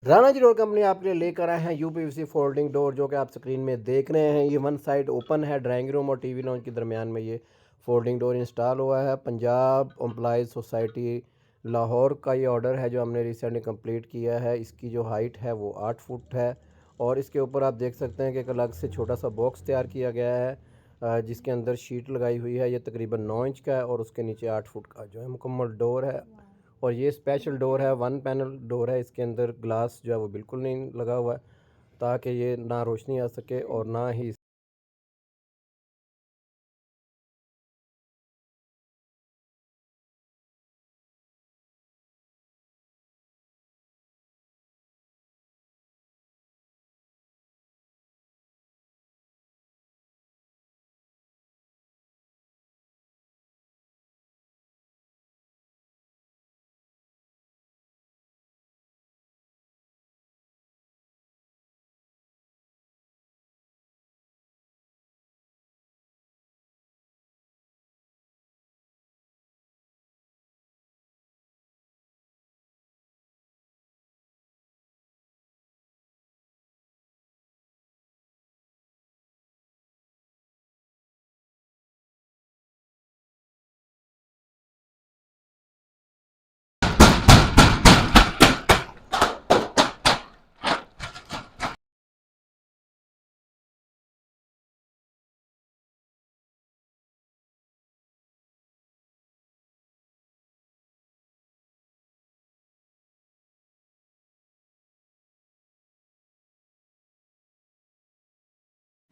Rana ji door company आपके लिए लेकर आए हैं यूपीवीसी फोल्डिंग डोर, जो कि आप स्क्रीन में देख रहे हैं। ये वन साइड ओपन है, ड्राइंग रूम और टीवी लॉन्च के दरमियान में ये फोल्डिंग डोर इंस्टॉल हुआ है। पंजाब एम्प्लॉयज़ सोसाइटी लाहौर का ये ऑर्डर है जो हमने रिसेंटली कंप्लीट किया है। इसकी जो हाइट है वो 8 फुट है और इसके ऊपर आप देख सकते हैं कि एक अलग से छोटा सा बॉक्स तैयार किया गया है, जिसके अंदर शीट लगाई हुई है। ये तकरीबन 9 इंच का है और उसके नीचे 8 फुट का जो है मुकम्मल डोर है। और ये स्पेशल डोर है, वन पैनल डोर है। इसके अंदर ग्लास जो है वो बिल्कुल नहीं लगा हुआ है, ताकि ये ना रोशनी आ सके और ना ही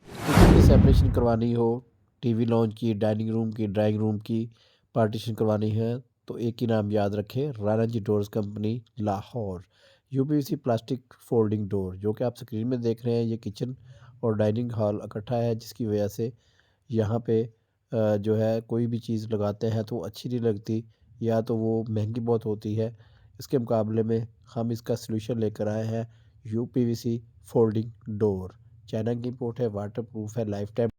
किचन की सेपरेशन करवानी हो, टीवी लॉन्च की, डाइनिंग रूम की, ड्राइंग रूम की पार्टीशन करवानी है, तो एक ही नाम याद रखें, Rana ji doors company Lahore. UPVC plastic folding door, जो कि आप स्क्रीन में देख रहे हैं, ये किचन और डाइनिंग हॉल इकट्ठा है, जिसकी वजह से यहाँ पे जो है कोई भी चीज़ लगाते हैं तो अच्छी नहीं लगती, या तो वो महंगी बहुत होती है। इसके मुकाबले में हम इसका सलूशन लेकर आए हैं, यूपीवीसी फोल्डिंग डोर। चाइना की इंपोर्ट है, वाटर प्रूफ है, लाइफ टाइम